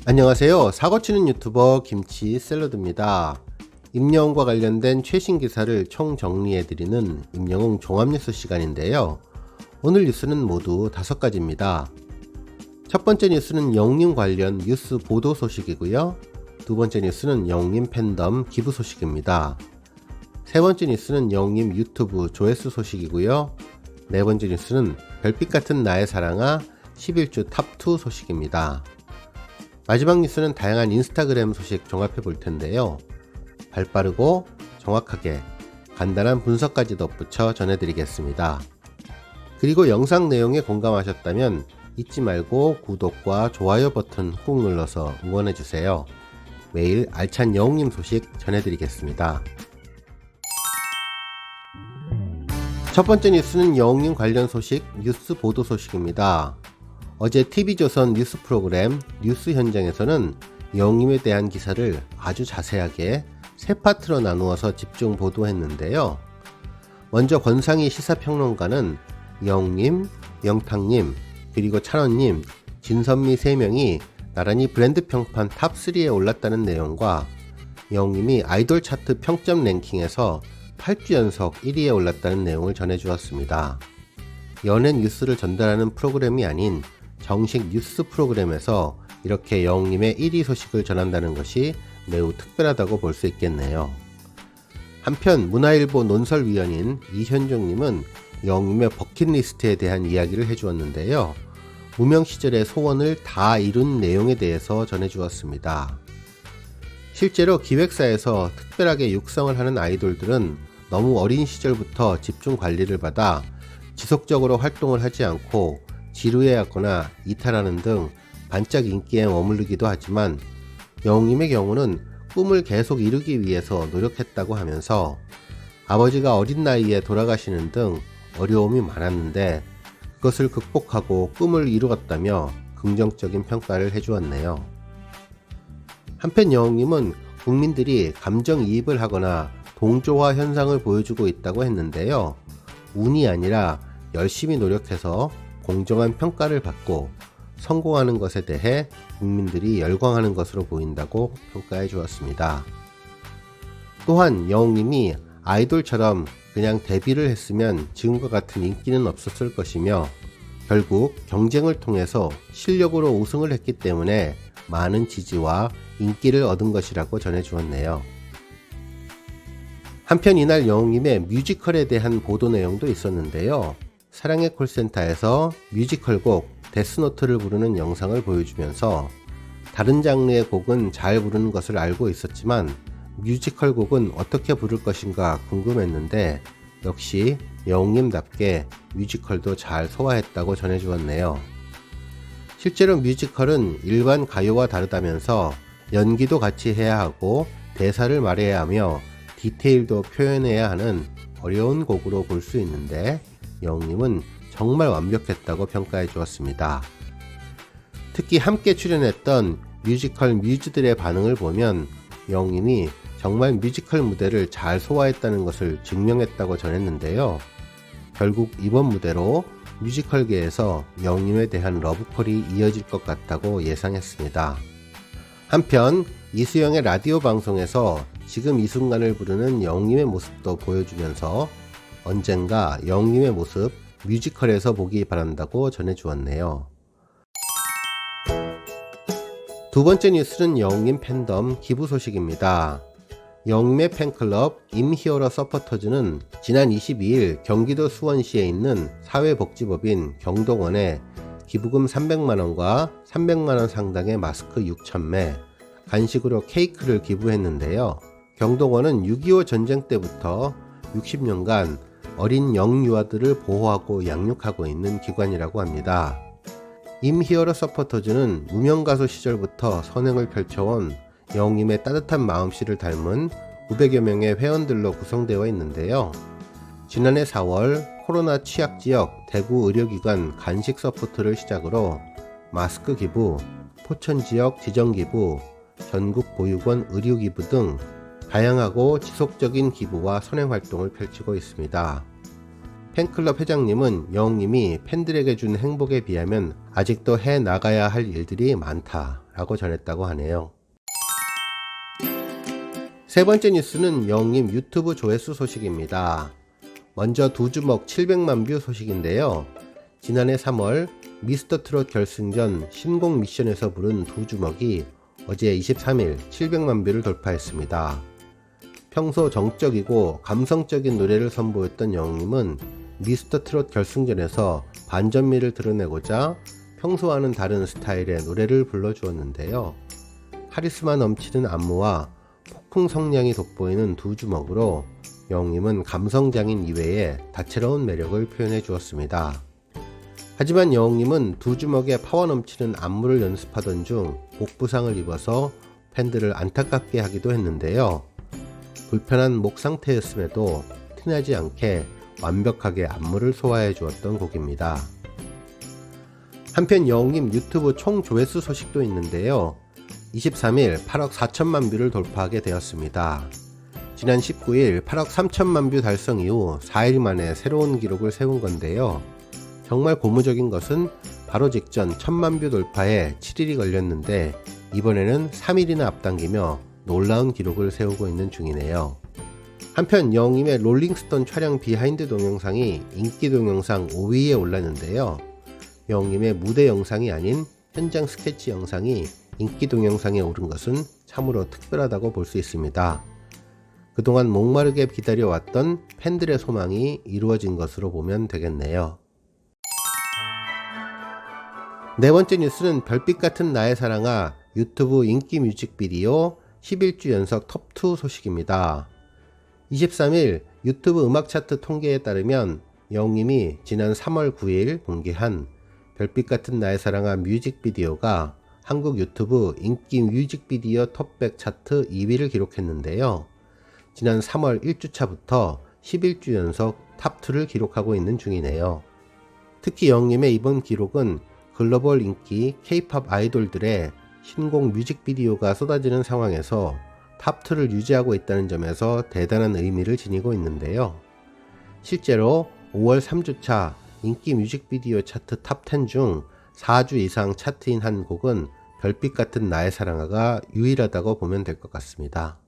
안녕하세요. 사고치는 유튜버 김치샐러드입니다. 임영웅과 관련된 최신 기사를 총정리해드리는 임영웅 종합뉴스 시간인데요. 오늘 뉴스는 모두 5가지입니다. 첫 번째 뉴스는 영웅님 관련 뉴스 보도 소식이고요. 두 번째 뉴스는 영웅님 팬덤 기부 소식입니다. 세 번째 뉴스는 영웅님 유튜브 조회수 소식이고요. 네 번째 뉴스는 별빛 같은 나의 사랑아 11주 탑2 소식입니다. 마지막 뉴스는 다양한 인스타그램 소식 종합해 볼 텐데요. 발빠르고 정확하게 간단한 분석까지 덧붙여 전해드리겠습니다. 그리고 영상 내용에 공감하셨다면 잊지 말고 구독과 좋아요 버튼 꾹 눌러서 응원해주세요. 매일 알찬 영웅님 소식 전해드리겠습니다. 첫 번째 뉴스는 영웅님 관련 소식, 뉴스 보도 소식입니다. 어제 TV조선 뉴스 프로그램 뉴스 현장에서는 영웅님에 대한 기사를 아주 자세하게 세 파트로 나누어서 집중 보도했는데요. 먼저 권상희 시사평론가는 영웅님, 영탁님, 그리고 찬원님, 진선미 3명이 나란히 브랜드 평판 탑3에 올랐다는 내용과 영웅님이 아이돌 차트 평점 랭킹에서 8주 연속 1위에 올랐다는 내용을 전해주었습니다. 연예 뉴스를 전달하는 프로그램이 아닌 정식 뉴스 프로그램에서 이렇게 영웅님의 1위 소식을 전한다는 것이 매우 특별하다고 볼 수 있겠네요. 한편 문화일보 논설위원인 이현종님은 영웅님의 버킷리스트에 대한 이야기를 해주었는데요. 무명 시절의 소원을 다 이룬 내용에 대해서 전해주었습니다. 실제로 기획사에서 특별하게 육성을 하는 아이돌들은 너무 어린 시절부터 집중 관리를 받아 지속적으로 활동을 하지 않고 지루해하거나 이탈하는 등 반짝 인기에 머무르기도 하지만 영웅님의 경우는 꿈을 계속 이루기 위해서 노력했다고 하면서 아버지가 어린 나이에 돌아가시는 등 어려움이 많았는데 그것을 극복하고 꿈을 이루었다며 긍정적인 평가를 해주었네요. 한편 영웅님은 국민들이 감정이입을 하거나 동조화 현상을 보여주고 있다고 했는데요. 운이 아니라 열심히 노력해서 공정한 평가를 받고 성공하는 것에 대해 국민들이 열광하는 것으로 보인다고 평가해 주었습니다. 또한 영웅님이 아이돌처럼 그냥 데뷔를 했으면 지금과 같은 인기는 없었을 것이며 결국 경쟁을 통해서 실력으로 우승을 했기 때문에 많은 지지와 인기를 얻은 것이라고 전해 주었네요. 한편 이날 영웅님의 뮤지컬에 대한 보도 내용도 있었는데요. 사랑의 콜센터에서 뮤지컬 곡 데스노트를 부르는 영상을 보여주면서 다른 장르의 곡은 잘 부르는 것을 알고 있었지만 뮤지컬 곡은 어떻게 부를 것인가 궁금했는데 역시 영웅님답게 뮤지컬도 잘 소화했다고 전해주었네요. 실제로 뮤지컬은 일반 가요와 다르다면서 연기도 같이 해야 하고 대사를 말해야 하며 디테일도 표현해야 하는 어려운 곡으로 볼 수 있는데 영웅님은 정말 완벽했다고 평가해 주었습니다. 특히 함께 출연했던 뮤지컬 뮤즈들의 반응을 보면 영웅님이 정말 뮤지컬 무대를 잘 소화했다는 것을 증명했다고 전했는데요. 결국 이번 무대로 뮤지컬계에서 영웅님에 대한 러브콜이 이어질 것 같다고 예상했습니다. 한편 이수영의 라디오 방송에서 지금 이 순간을 부르는 영웅님의 모습도 보여주면서 언젠가 영웅님의 모습 뮤지컬에서 보기 바란다고 전해주었네요. 두 번째 뉴스는 영웅님 팬덤 기부 소식입니다. 영웅님의 팬클럽 임히어로 서포터즈는 지난 22일 경기도 수원시에 있는 사회복지법인 경동원에 기부금 300만원과 300만원 상당의 마스크 6,000매, 간식으로 케이크를 기부했는데요. 경동원은 6.25 전쟁 때부터 60년간 어린 영유아들을 보호하고 양육하고 있는 기관이라고 합니다. 임히어로 서포터즈는 무명가수 시절부터 선행을 펼쳐온 영웅님의 따뜻한 마음씨를 닮은 500여 명의 회원들로 구성되어 있는데요. 지난해 4월 코로나 취약지역 대구 의료기관 간식 서포트를 시작으로 마스크 기부, 포천지역 지정기부, 전국 보육원 의료기부 등 다양하고 지속적인 기부와 선행활동을 펼치고 있습니다. 팬클럽 회장님은 영웅님이 팬들에게 준 행복에 비하면 아직도 해 나가야 할 일들이 많다라고 전했다고 하네요. 세 번째 뉴스는 영웅님 유튜브 조회수 소식입니다. 먼저 두 주먹 700만 뷰 소식인데요. 지난해 3월 미스터트롯 결승전 신곡 미션에서 부른 두 주먹이 어제 23일 700만 뷰를 돌파했습니다. 평소 정적이고 감성적인 노래를 선보였던 영웅님은 미스터트롯 결승전에서 반전미를 드러내고자 평소와는 다른 스타일의 노래를 불러주었는데요. 카리스마 넘치는 안무와 폭풍 성량이 돋보이는 두 주먹으로 영웅님은 감성장인 이외에 다채로운 매력을 표현해 주었습니다. 하지만 영웅님은 두 주먹의 파워 넘치는 안무를 연습하던 중 목 부상을 입어서 팬들을 안타깝게 하기도 했는데요. 불편한 목 상태였음에도 티나지 않게 완벽하게 안무를 소화해 주었던 곡입니다. 한편 영웅님 유튜브 총 조회수 소식도 있는데요. 23일 8억 4천만 뷰를 돌파하게 되었습니다. 지난 19일 8억 3천만 뷰 달성 이후 4일 만에 새로운 기록을 세운 건데요. 정말 고무적인 것은 바로 직전 1000만 뷰 돌파에 7일이 걸렸는데 이번에는 3일이나 앞당기며 놀라운 기록을 세우고 있는 중이네요. 한편 영웅님의 롤링스톤 촬영 비하인드 동영상이 인기 동영상 5위에 올랐는데요. 영웅님의 무대 영상이 아닌 현장 스케치 영상이 인기 동영상에 오른 것은 참으로 특별하다고 볼 수 있습니다. 그동안 목마르게 기다려왔던 팬들의 소망이 이루어진 것으로 보면 되겠네요. 네 번째 뉴스는 별빛 같은 나의 사랑아 유튜브 인기 뮤직비디오 11주 연속 톱2 소식입니다. 23일 유튜브 음악 차트 통계에 따르면 영웅님이 지난 3월 9일 공개한 별빛 같은 나의 사랑아 뮤직비디오가 한국 유튜브 인기 뮤직비디오 톱100 차트 2위를 기록했는데요. 지난 3월 1주차부터 11주 연속 탑2를 기록하고 있는 중이네요. 특히 영웅님의 이번 기록은 글로벌 인기 K-POP 아이돌들의 신곡 뮤직비디오가 쏟아지는 상황에서 탑2를 유지하고 있다는 점에서 대단한 의미를 지니고 있는데요. 실제로 5월 3주차 인기 뮤직비디오 차트 탑10 중 4주 이상 차트인 한 곡은 별빛 같은 나의 사랑아가 유일하다고 보면 될 것 같습니다.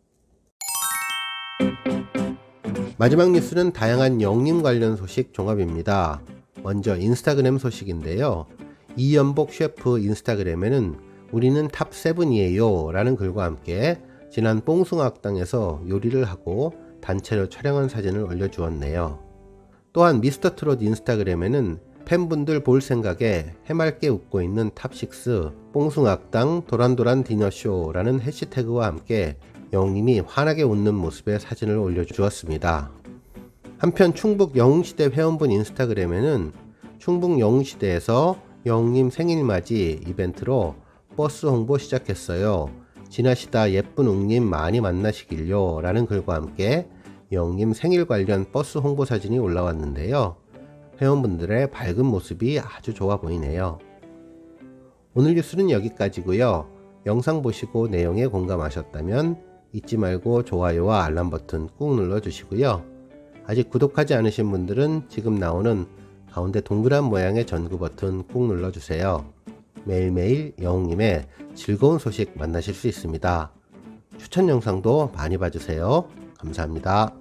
마지막 뉴스는 다양한 영웅님 관련 소식 종합입니다. 먼저 인스타그램 소식인데요. 이연복 셰프 인스타그램에는 우리는 탑7이에요 라는 글과 함께 지난 뽕숭아학당에서 요리를 하고 단체로 촬영한 사진을 올려주었네요. 또한 미스터트롯 인스타그램에는 팬분들 볼 생각에 해맑게 웃고 있는 탑6 뽕숭아학당 도란도란 디너쇼라는 해시태그와 함께 영웅님이 환하게 웃는 모습의 사진을 올려주었습니다. 한편 충북 영웅시대 회원분 인스타그램에는 충북 영웅시대에서 영웅님 생일맞이 이벤트로 버스 홍보 시작했어요. 지나시다 예쁜 웅님 많이 만나시길요 라는 글과 함께 영웅님 생일 관련 버스 홍보 사진이 올라왔는데요. 회원분들의 밝은 모습이 아주 좋아 보이네요. 오늘 뉴스는 여기까지고요. 영상 보시고 내용에 공감하셨다면 잊지 말고 좋아요와 알람 버튼 꾹 눌러주시고요. 아직 구독하지 않으신 분들은 지금 나오는 가운데 동그란 모양의 전구 버튼 꾹 눌러주세요. 매일매일 영웅님의 즐거운 소식 만나실 수 있습니다. 추천 영상도 많이 봐주세요. 감사합니다.